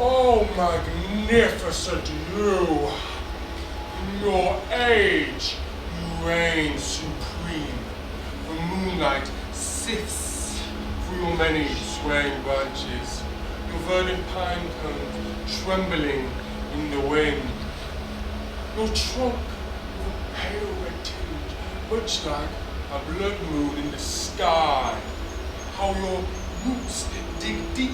Oh, magnificent you! In your age, you reign supreme. The moonlight sifts through your many swaying branches, your verdant pine cones trembling in the wind. Your trunk with a pale red tinge, much like a blood moon in the sky. How your roots dig deep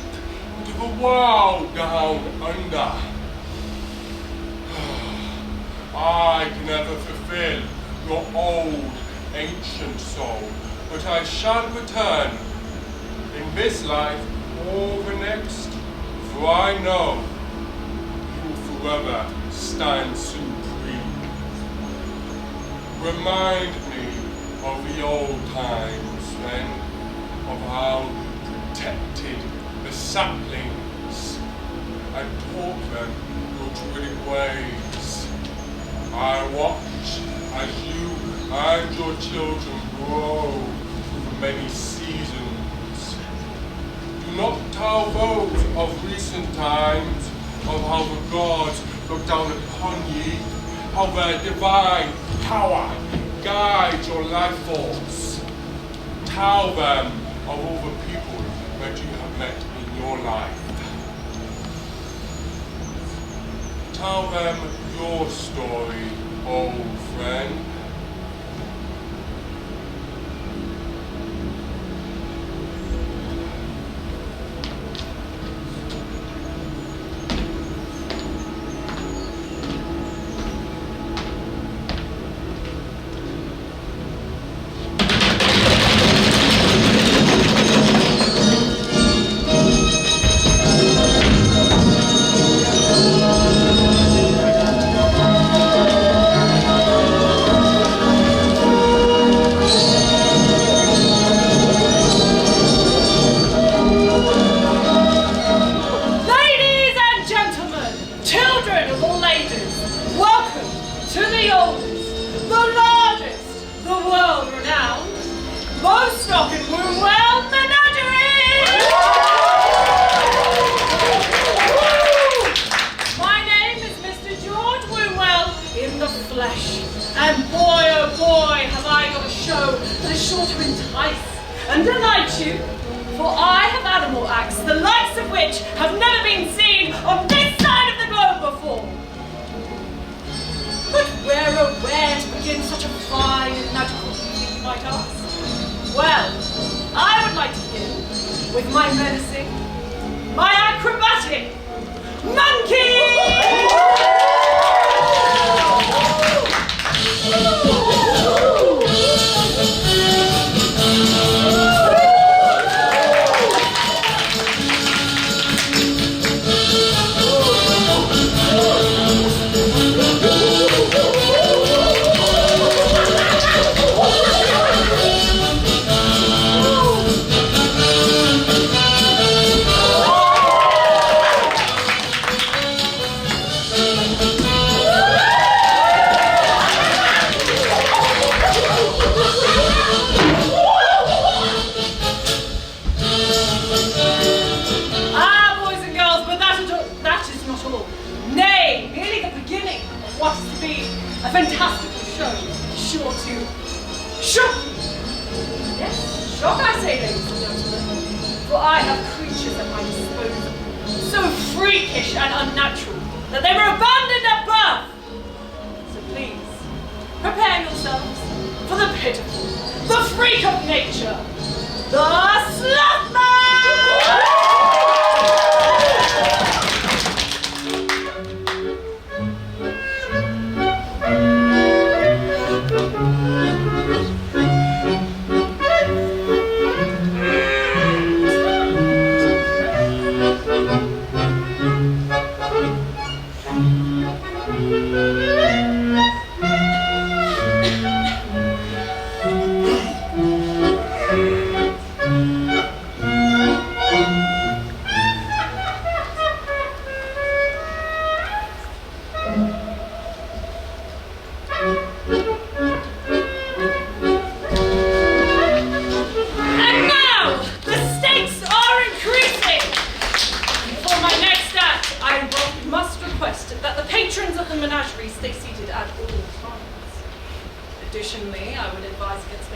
into the world down under. I can never fulfill your old, ancient soul, but I shall return in this life or the next, for I know you will forever stand supreme. Remind me of the old times, friend, of how you protected the saplings and taught them your druidic ways. I watch as you and your children grow through the many seasons. Do not tell those of recent times of how the gods look down upon ye, how their divine power guides your life force. Tell them of all the people that you have met in your life. Tell them your story, old friend.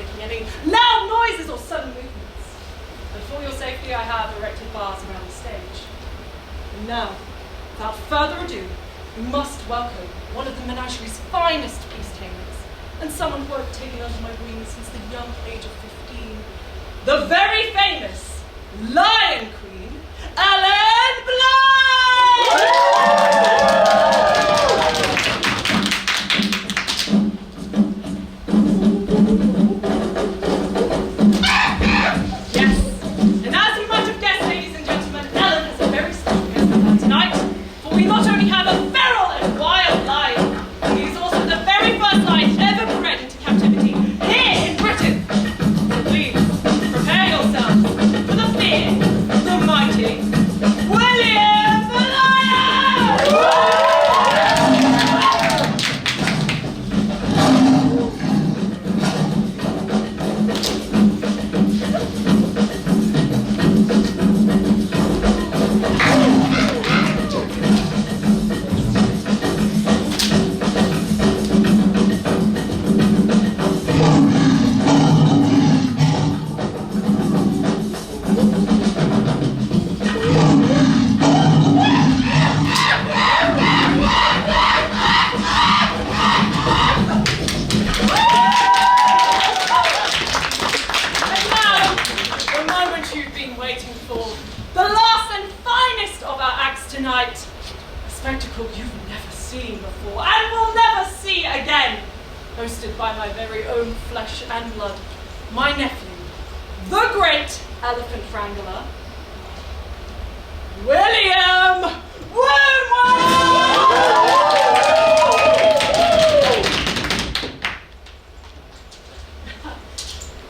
making any loud noises or sudden movements. And for your safety, I have erected bars around the stage. And now, without further ado, we must welcome one of the menagerie's finest beast tamers, and someone who I've taken under my wings since the young age of 15, the very famous Lion Queen, Ellen hosted by my very own flesh and blood, my nephew, the great elephant wrangler, William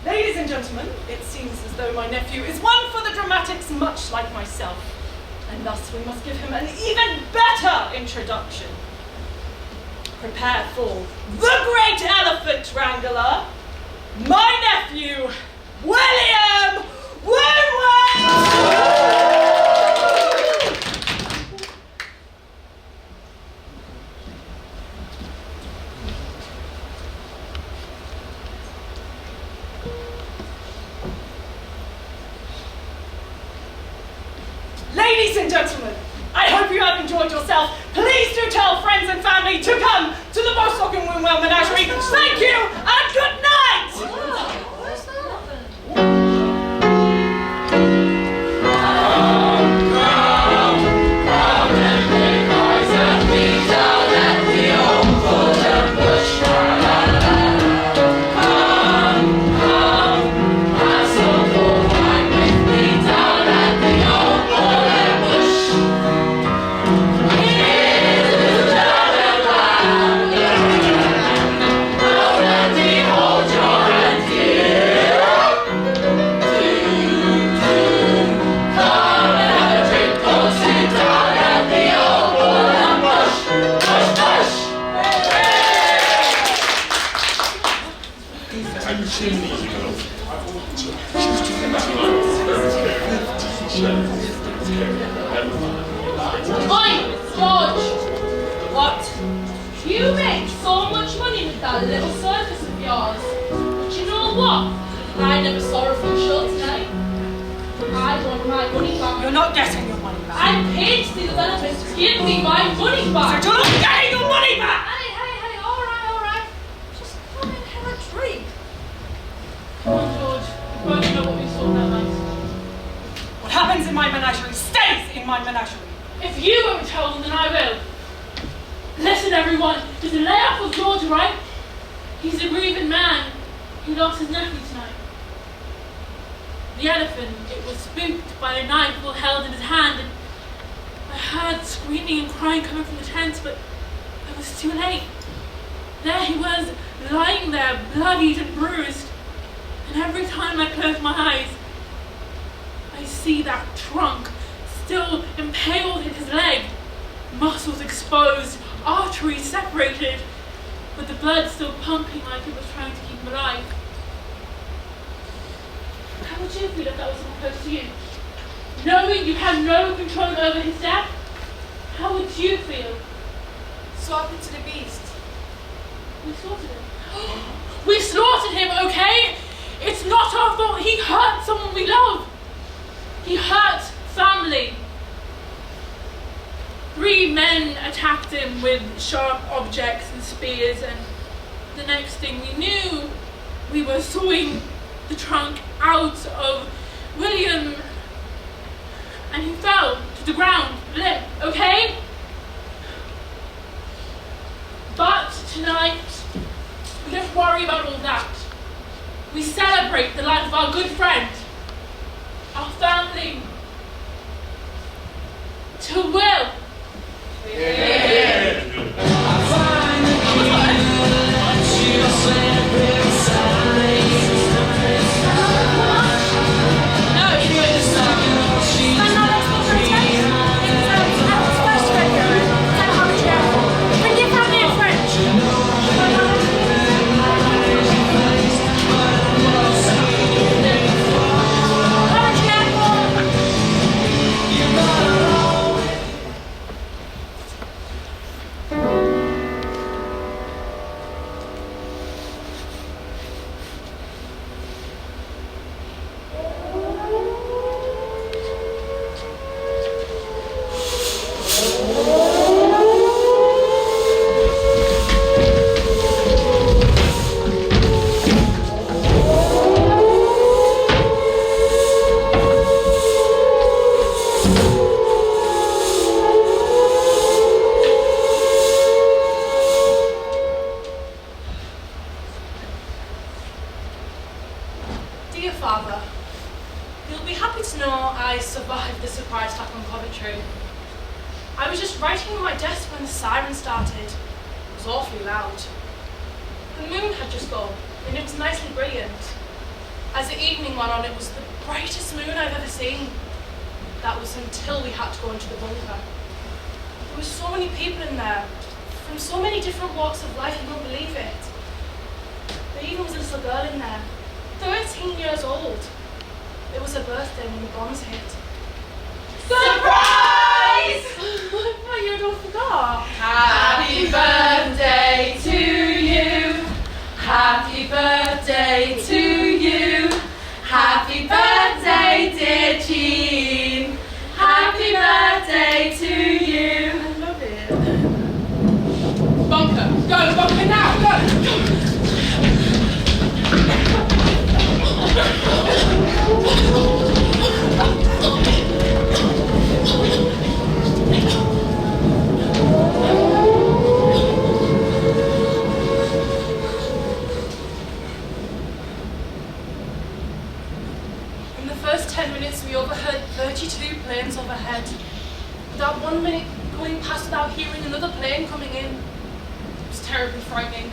Ladies and gentlemen, it seems as though my nephew is one for the dramatics much like myself, and thus we must give him an even better introduction. Prepare for the great elephant wrangler, my nephew, William Ladies and gentlemen, I hope you have enjoyed yourself. Please do tell friends and family to come to the Bostock and Winwell Menagerie. Thank you and good night! Where's that? Come and make noise and be down at the old Fulham Bush. Come, have some more wine with me down at the old Fulham Bush. Here's little John and Randy, hold your hand here. Come and have a drink or sit down at the old Fulham Bush. Bush, bush. Oi, George! What? You make so much money with that little circus of yours. But you know what? I never saw a full show today. I want my money back. You're not getting your money back. I paid to the developers to give me my money back. You're not getting your money back! Hey, alright. Just come and have a drink. Come on, George. We both know what we saw that night. What happens in my menagerie stays in my menagerie. If you won't tell them, then I will. Listen, everyone. There's a layoff of George, right? He's a grieving man. He lost his nephew tonight. The elephant, it was spooked by a knife held in his hand, and I heard screaming and crying coming from the tent, but I was too late. There he was, lying there, bloodied and bruised, and every time I close my eyes, I see that trunk still impaled in his leg, muscles exposed, arteries separated, but the blood still pumping like it was trying to keep him alive. How would you feel if that was someone close to you? Knowing you have no control over his death? How would you feel? Swap it to the beast. We slaughtered him. We slaughtered him, okay? It's not our fault. He hurt someone we love. He hurt family. 3 men attacked him with sharp objects and spears, and the next thing we knew, we were sawing the trunk out of William, and he fell to the ground, limp, okay? But tonight, we don't worry about all that. We celebrate the life of our good friend, our family. To Will. Dear Father, you'll be happy to know I survived the surprise attack on Coventry. I was just writing on my desk when the siren started. It was awfully loud. The moon had just gone, and it was nicely brilliant. As the evening went on, it was the brightest moon I've ever seen. That was until we had to go into the bunker. There were so many people in there, from so many different walks of life, you won't believe it. There even was a little girl in there, 13 years old. It was her birthday when the bombs hit. Surprise! Oh, you all forgot. Happy birthday to you. Happy birthday to you. Happy birthday, dear Jean. Happy birthday to you. I love it. Bunker, go, bunker now, go. In the first 10 minutes, we overheard 32 planes overhead. Without 1 minute going past without hearing another plane coming in. It was terribly frightening.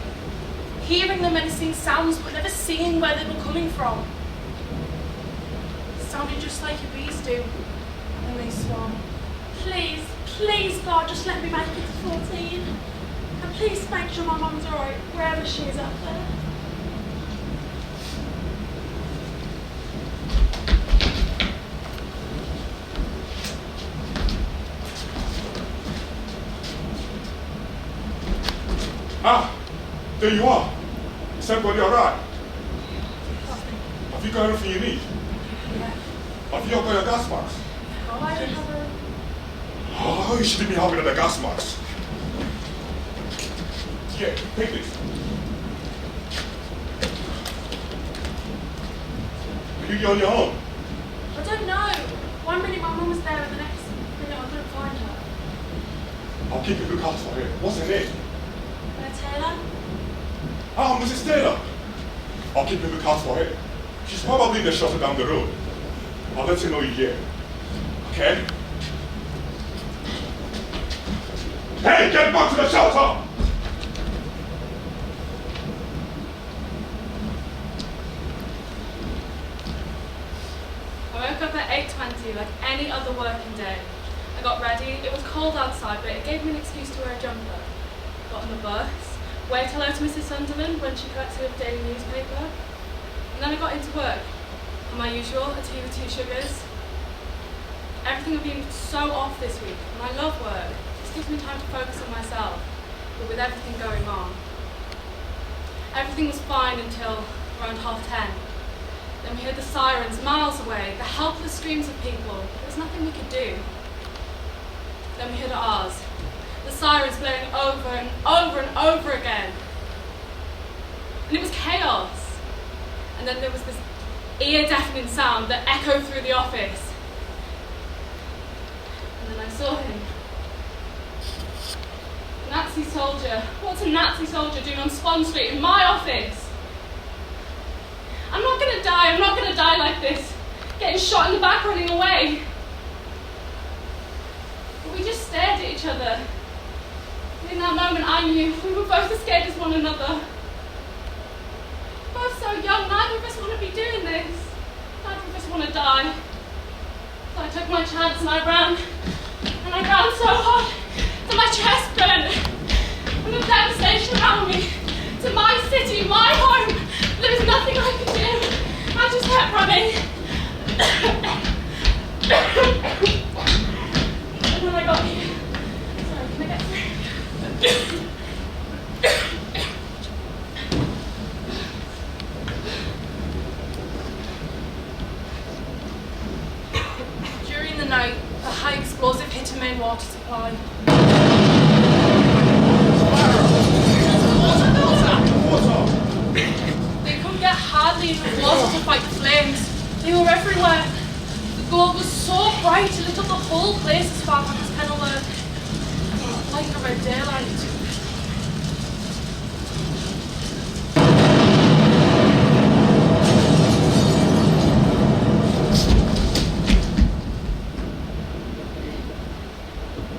Hearing the menacing sounds, but never seeing where they were coming from. It sounded just like your bees do when they swarm. Please, please, God, just let me make it to 14. And please make sure my mum's alright, wherever she is up there. Ah, there you are. Is everybody all right? Have you got everything you need? Yeah. Have you all got your gas masks? Oh, I don't have a... Oh, you shouldn't be having the gas masks. Yeah, take this. Are you on your own? I don't know. 1 minute my mum was there and the next minute I couldn't find her. I'll keep a lookout for her. What's her name? Taylor? Ah, Mrs. Taylor. I'll keep a lookout for her. She's probably in the shelter down the road. I'll let you know you're here. Okay? Hey, get back to the shelter! I woke up at 8:20 like any other working day. I got ready. It was cold outside, but it gave me an excuse to wear a jumper. Got on the bus, waved hello to Mrs. Sunderland when she collected a daily newspaper, and then I got into work. And my usual, a tea with 2 sugars. Everything had been so off this week, and I love work. It gives me time to focus on myself, but with everything going on. Everything was fine until around 10:30. Then we heard the sirens miles away, the helpless screams of people. There was nothing we could do. Then we heard ours, the sirens blaring over and over and over again. And it was chaos. And then there was this ear-deafening sound that echoed through the office. And then I saw him. Nazi soldier. What's a Nazi soldier doing on Spawn Street in my office? I'm not going to die. I'm not going to die like this. Getting shot in the back, running away. But we just stared at each other. And in that moment, I knew we were both as scared as one another. Both so young, neither of us want to be doing this. Neither of us want to die. So I took my chance and I ran. And I ran so hard that my chest burned. And the devastation around me. To my city, my home. There was nothing I could do. I just kept running. And then I got here. Sorry, can I get through? During the night, a high explosive hit a main water supply. They couldn't get hardly enough water to fight the flames. They were everywhere. The glow was so bright it lit up the whole place as far back as Kenilworth, like a red daylight.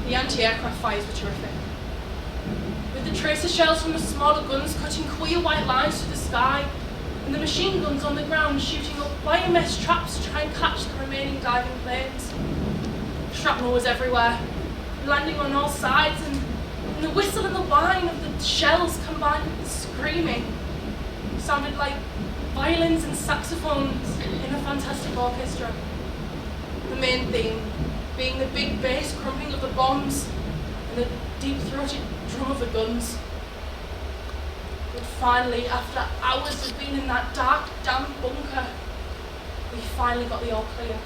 The anti-aircraft fires were terrific. With the tracer shells from the smaller guns cutting queer white lines through the sky, and the machine guns on the ground shooting up biomass traps to try and catch the remaining diving planes. Shrapnel was everywhere, landing on all sides, and the whistle and the whine of the shells combined with the screaming sounded like violins and saxophones in a fantastic orchestra. The main theme being the big bass crumping of the bombs and the deep-throated drum of the guns. But finally, after hours of being in that dark, damp bunker, we finally got the all clear.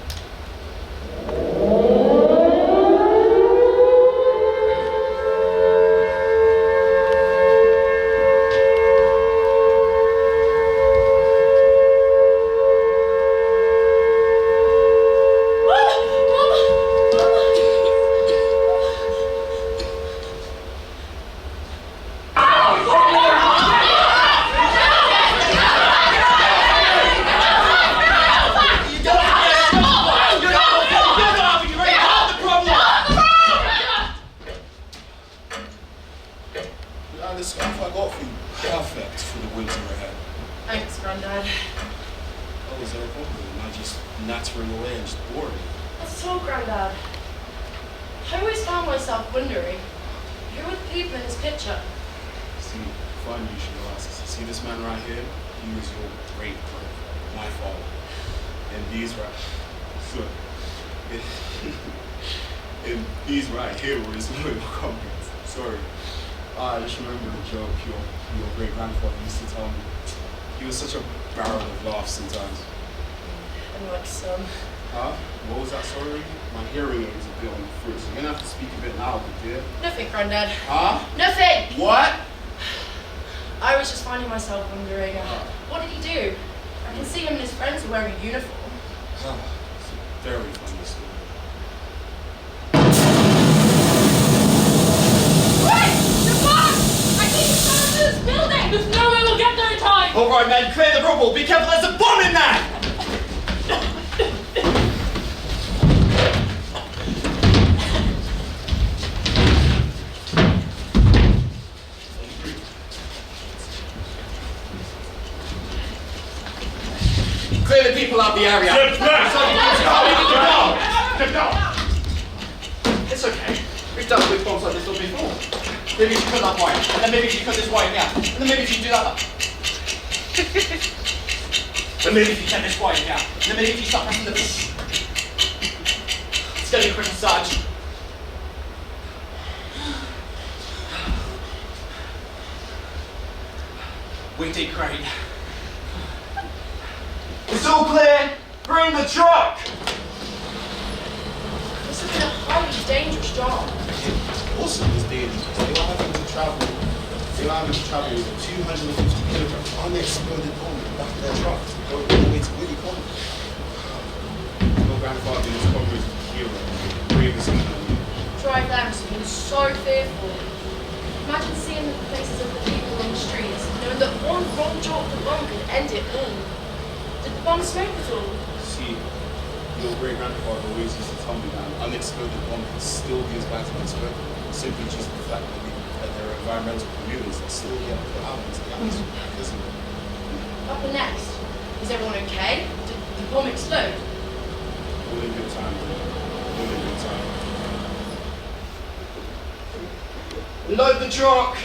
Alright men, clear the rubble, be careful, there's a bomb in there! Clear the people out the area. It's okay. We've dealt with bombs like this one before. Maybe if you cut that wire, and then maybe if you cut this wire here, and then maybe if you do that. And maybe if you turn this wire here, and then maybe if you start pressing the. It's gonna be a quick massage. We did great. This It's all clear. Bring the truck. This has been a highly dangerous job. Also, it's dangerous. They are having to travel 250 kilograms unexploded bomb in the back of their truck to go all the way to Willie College. Your grandfather is Congress hero, bravest man. Drive there must have been so fearful. Imagine seeing the faces of the people on the streets, knowing that one wrong drop of the bomb could end it all. Did the bomb smoke at all? See, your great grandfather always used to tell me that an unexploded bomb can still be as bad as an exploded, simply due to the fact that there are environmental pollutants that still get put out into the atmosphere, isn't it? Up and next. Is everyone okay? Did the bomb explode? All in good time, all in good time. Load the truck.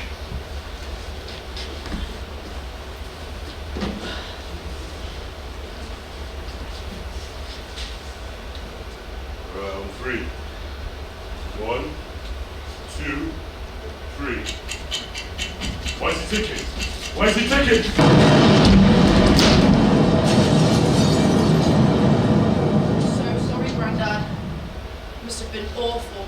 On three. 1, 2, 3. Why is he ticking? Why is he ticking? So sorry, Grandad. Must have been awful.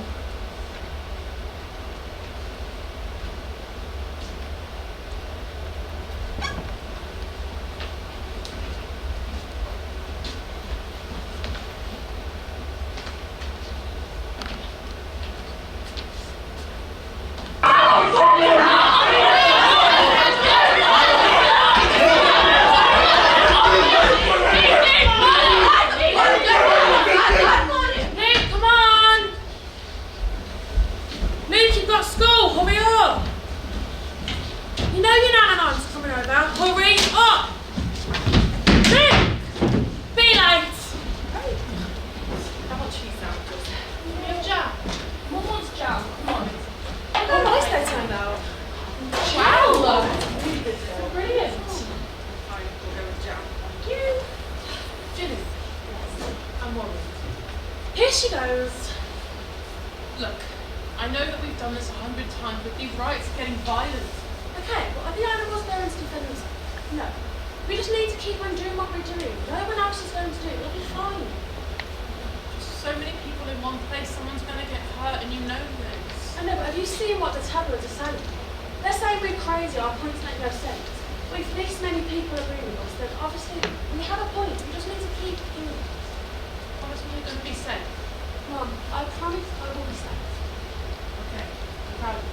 Here she goes. Look, I know that we've done this 100 times, but these riots are getting violent. Okay, well, are the animals going to defend themselves? No. We just need to keep on doing what we're doing. No one else is going to do it. It'll be fine. So many people in one place, someone's going to get hurt, and you know this. I know, but have you seen what the tabloids are saying? They're saying we're crazy, our points make no sense. But if this many people agree with us, then obviously we have a point. We just need to keep doing it. Honestly, you're going to be safe. Mum, I promise I will be safe. Okay, I'm proud of you.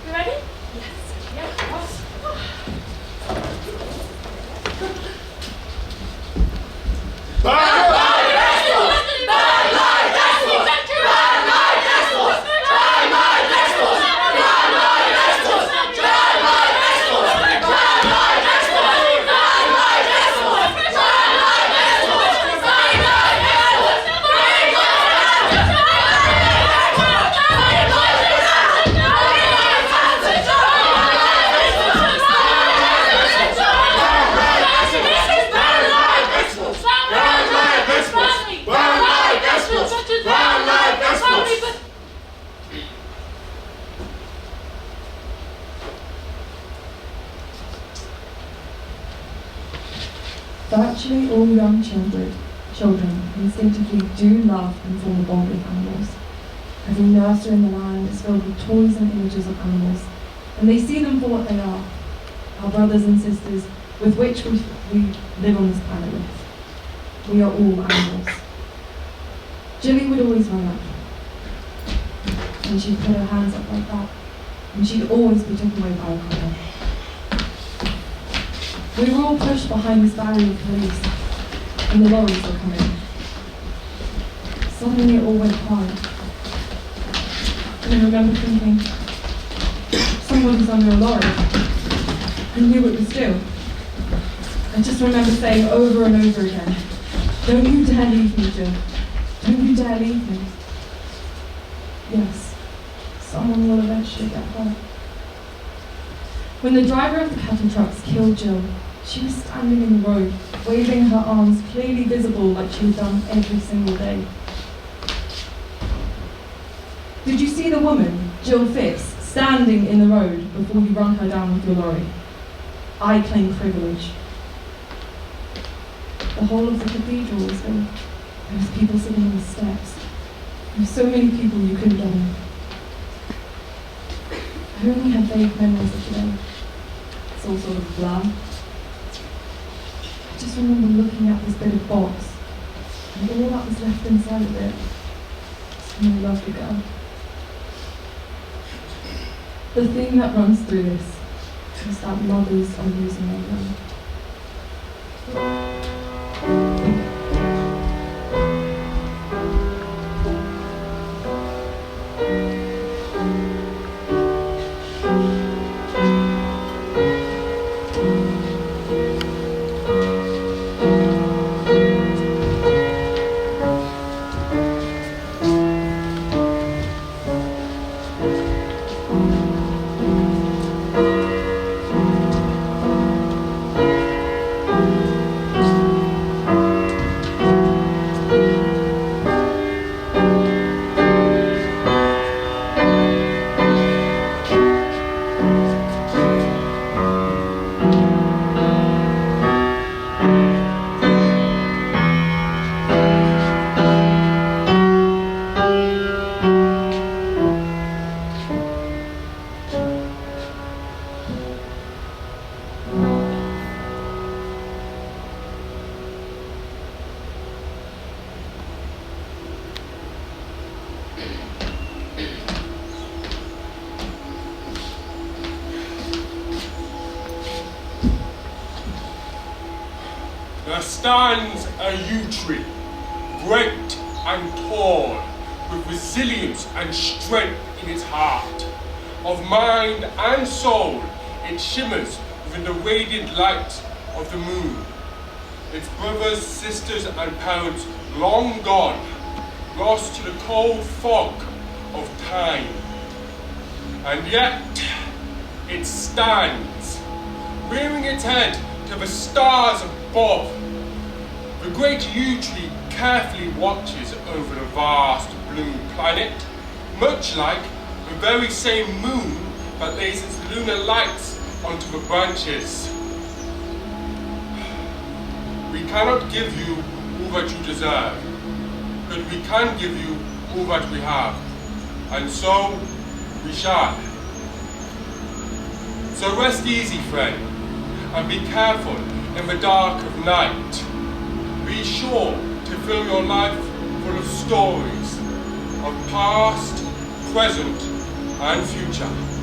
You ready? Yes. Yeah, of course. Virtually all young children instinctively do love and form a bond with animals. Every nursery in the land is filled with toys and images of animals, and they see them for what they are, our brothers and sisters with which we live on this planet with. We are all animals. Jilly would always run up, and she'd put her hands up like that, and she'd always be taken away by a colour. We were all pushed behind this barrier of police, and the lorries were coming. Suddenly it all went quiet. And I remember thinking, somebody's under a lorry. I knew it was still. I just remember saying over and over again, don't you dare leave me, Jill. Don't you dare leave me. Yes, someone will eventually get hurt. When the driver of the cattle trucks killed Jill, she was standing in the road, waving her arms clearly visible like she had done every single day. Did you see the woman, Jill Phipps, standing in the road before you run her down with your lorry? I claim privilege. the whole of the cathedral was filled. There was people sitting on the steps. There were so many people you couldn't get in. I only have vague memories of today. It's all sort of blur. I just remember looking at this bit of box, and all that was left inside of it was my lovely girl. The thing that runs through this is that mothers are losing their young. There stands a yew tree, great and tall, with resilience and strength in its heart. Of mind and soul, it shimmers within the radiant light of the moon. Its brothers, sisters, and parents long gone, lost to the cold fog of time. And yet, it stands, rearing its head to the stars above. The great yew tree carefully watches over the vast blue planet, much like the very same moon that lays its lunar lights onto the branches. We cannot give you all that you deserve, but we can give you all that we have, and so we shall. So rest easy, friend, and be careful in the dark of night. Be sure to fill your life full of stories of past, present, and future.